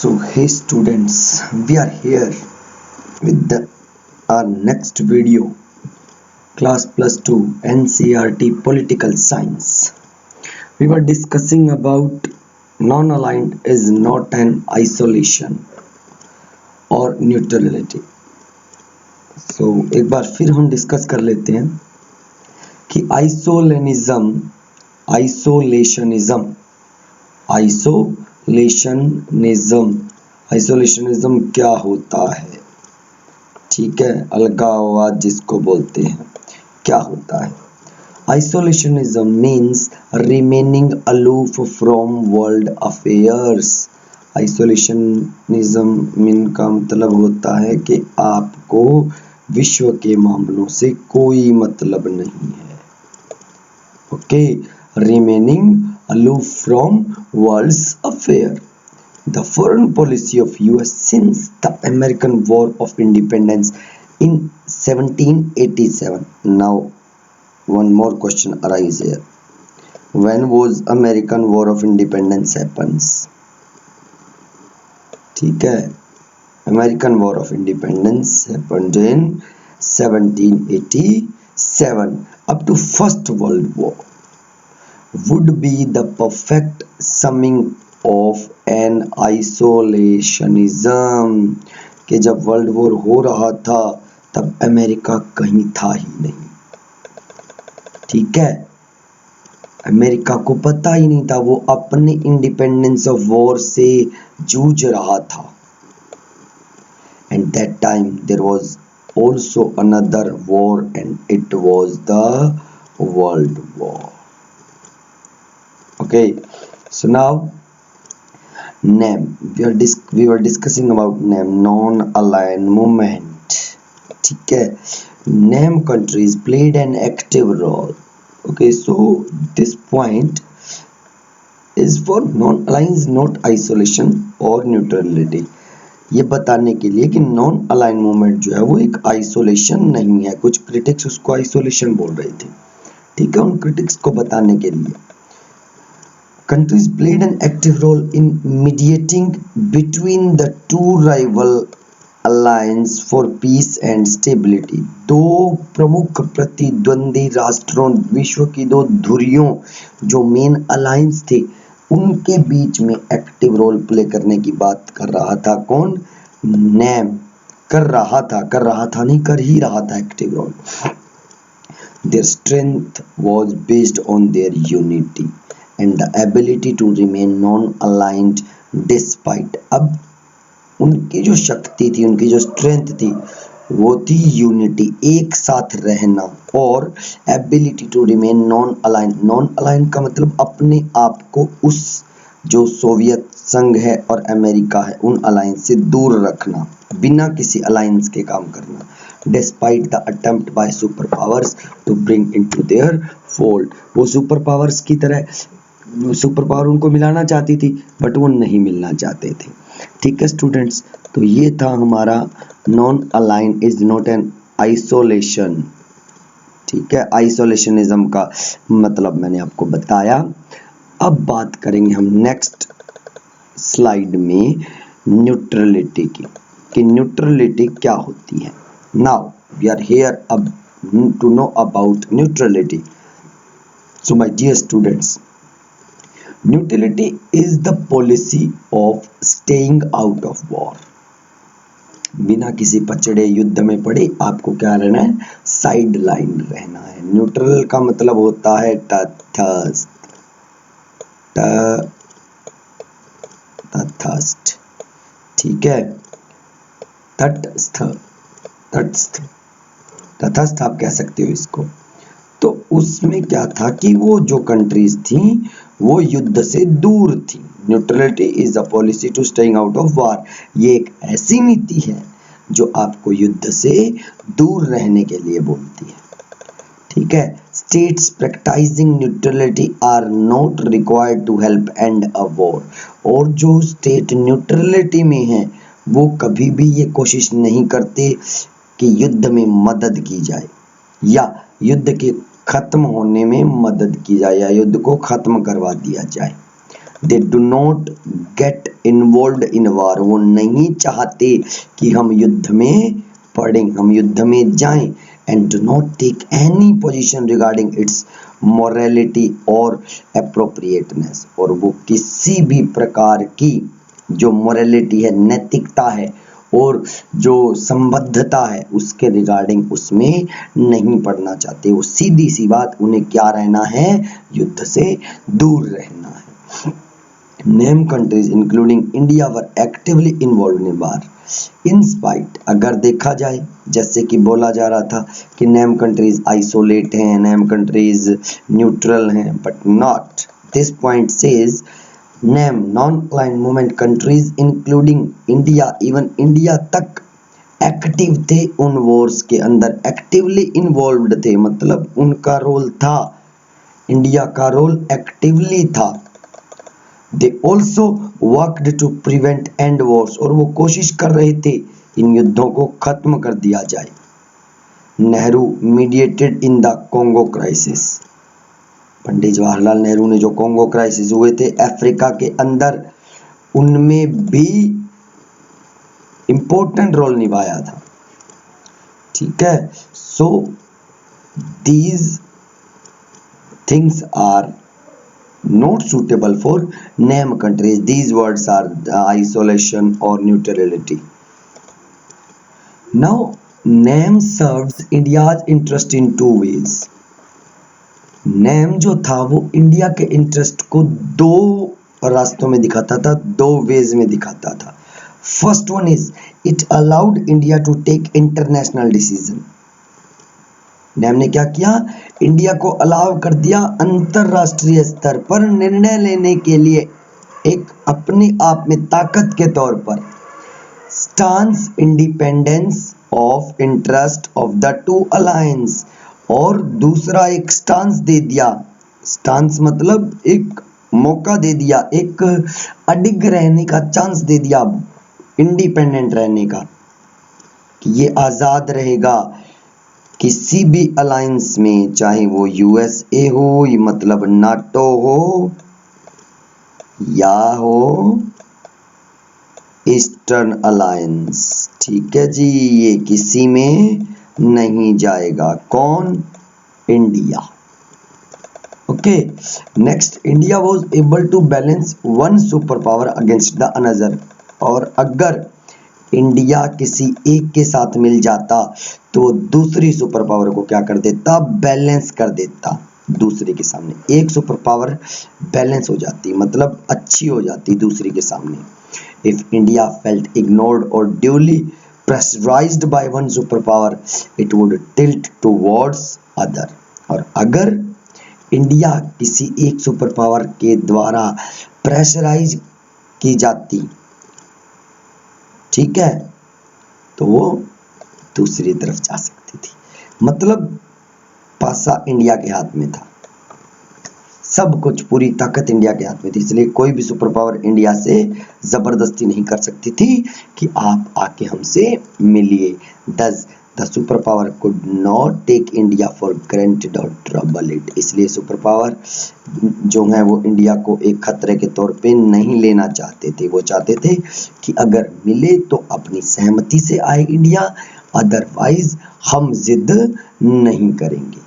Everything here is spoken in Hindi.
So hey students, we are here with our next video, class plus 2 NCERT political science. We were discussing about non-aligned is not an isolation or neutrality. So एक बार फिर हम डिस्कस कर लेते हैं कि आइसोलेशनिज्म क्या होता है। ठीक है, अलगाववाद जिसको बोलते हैं, क्या होता है। Isolationism means remaining aloof from world affairs. Isolationism mean का मतलब होता है कि आपको विश्व के मामलों से कोई मतलब नहीं है। Okay, remaining aloof from world's affair. The foreign policy of US since the American War of Independence in 1787. Now, one more question arises here. When was American War of Independence happens? ठीक है, American War of Independence happened in 1787 up to First World War. Would be the perfect summing of an isolationism कि जब वर्ल्ड वॉर हो रहा था तब अमेरिका कहीं था ही नहीं। ठीक है, अमेरिका को पता ही नहीं था, वो अपने इंडिपेंडेंस ऑफ वॉर से जूझ रहा था। And that time there was also another war and it was the world war. Okay, so now NAM, we were discussing about NAM, non-aligned movement. ठीक है, NAM countries played an active role. Okay, so this point is for non-aligned, not isolation or neutrality. ये बताने के लिए कि नॉन अलाइन मूवमेंट जो है वो एक आइसोलेशन नहीं है। कुछ क्रिटिक्स उसको आइसोलेशन बोल रहे थे। ठीक है, उन क्रिटिक्स को बताने के लिए countries played an active role in mediating between the two rival alliance for peace and stability. दो प्रमुख प्रतिद्वंदी राष्ट्रों, विश्व की दो धुरियों जो मेन अलायंस थे, उनके बीच में एक्टिव रोल प्ले करने की बात कर रहा था। कौन? नैम। कर रहा था नहीं, कर ही रहा था active role. Their strength was based on their unity and the ability to remain non-aligned despite। अब उनकी जो शक्ति थी, उनकी जो स्ट्रेंथ थी, वो थी यूनिटी, एक साथ रहना, और ability to remain non align. Non align का मतलब अपने आप को उस जो सोवियत संघ है और अमेरिका है उन अलायंस से दूर रखना, बिना किसी अलायंस के काम करना। Despite the attempt by super powers to bring into their fold. वो सुपर पावर्स की तरह सुपर पावर उनको मिलाना चाहती थी बट वो नहीं मिलना चाहते थे। ठीक है स्टूडेंट्स, तो ये था हमारा non align is not an isolation. ठीक है, आइसोलेशनिज्म का मतलब मैंने आपको बताया। अब बात करेंगे हम नेक्स्ट स्लाइड में न्यूट्रलिटी की, कि न्यूट्रलिटी क्या होती है। नाउ वी आर हियर अब to know about neutrality. So my dear students, neutrality is the policy of staying out of war. बिना किसी पचड़े युद्ध में पड़े आपको क्या रहना है? साइड लाइन रहना है। न्यूट्रल का मतलब होता है तटस्थ। तटस्थ, ठीक है, तटस्थ, तटस्थ, तटस्थ आप कह सकते हो इसको। तो उसमें क्या था कि वो जो कंट्रीज थी वो युद्ध से दूर थी। Neutrality is a policy to staying out of war. ये एक ऐसी नीति है जो आपको युद्ध से दूर रहने के लिए बोलती है। ठीक है, states practising neutrality are not required to help and a war. और जो स्टेट न्यूट्रलिटी में है वो कभी भी ये कोशिश नहीं करते कि युद्ध में मदद की जाए या युद्ध के खत्म होने में मदद की जाए या युद्ध को खत्म करवा दिया जाए। They do not get involved in war, वो नहीं चाहते कि हम युद्ध में पड़ें, हम युद्ध में जाएं। And do not take any position regarding its morality और एप्रोप्रिएटनेस, और वो किसी भी प्रकार की जो मोरालिटी है, नैतिकता है और जो संबद्धता है उसके रिगार्डिंग उसमें नहीं पढ़ना चाहते। वो सीधी सी बात, उन्हें क्या रहना है, युद्ध से दूर रहना है। Name countries including India were actively involve in war in spite, अगर देखा जाए जैसे कि बोला जा रहा था कि नेम कंट्रीज आइसोलेट हैं, नेम कंट्रीज न्यूट्रल हैं, but not, this point says name non aligned movement countries including India, even India तक एक्टिव थे उन वॉर्स के अंदर, एक्टिवली इन्वॉल्व्ड थे, मतलब उनका रोल था, इंडिया का रोल एक्टिवली था। They also worked to prevent and wars, और वो कोशिश कर रहे थे इन युद्धों को खत्म कर दिया जाए। Nehru mediated in the Congo crisis, Pandit Jawaharlal Nehru ने जो कॉन्गो क्राइसिस हुए थे अफ्रीका के अंदर, उनमें भी इंपॉर्टेंट रोल निभाया था। ठीक है, so these things are not suitable for name countries. These words are isolation or neutrality. Now name serves India's interest in two ways. Name जो था वो इंडिया के इंटरेस्ट को दो रास्तों में दिखाता था, दो वेज में दिखाता था। First one is it allowed India to take international decision. Name ने क्या किया, इंडिया को अलाउ कर दिया अंतरराष्ट्रीय स्तर पर निर्णय लेने के लिए, एक अपने आप में ताकत के तौर पर। Stance independence of interest of the two alliance, और दूसरा एक स्टांस दे दिया, स्टांस मतलब एक मौका दे दिया, एक अडिग रहने का चांस दे दिया, इंडिपेंडेंट रहने का, कि ये आजाद रहेगा किसी भी अलायंस में, चाहे वो यूएसए हो, मतलब नाटो हो, या हो ईस्टर्न अलायंस। ठीक है जी, ये किसी में नहीं जाएगा। कौन? India. Okay, next, India was able to balance one super power against the another, और अगर इंडिया किसी एक के साथ मिल जाता तो दूसरी सुपर पावर को क्या कर देता, बैलेंस कर देता दूसरे के सामने। एक सुपर पावर बैलेंस हो जाती, मतलब अच्छी हो जाती दूसरी के सामने। इफ इंडिया फेल्ट इग्नोर्ड और duly pressurised by one super power, it would tilt towards other, और अगर इंडिया किसी एक सुपर पावर के द्वारा प्रेशराइज की जाती, ठीक है, तो वो दूसरी तरफ जा सकती थी। मतलब पासा इंडिया के हाथ में था, सब कुछ, पूरी ताकत इंडिया के हाथ में थी, इसलिए कोई भी सुपर पावर इंडिया से जबरदस्ती नहीं कर सकती थी कि आप आके हमसे मिलिए। Thus the super power could not take India for granted और ट्रबल इट, इसलिए सुपर पावर जो है वो इंडिया को एक खतरे के तौर पे नहीं लेना चाहते थे। वो चाहते थे कि अगर मिले तो अपनी सहमति से आए इंडिया, अदरवाइज हम जिद नहीं करेंगे।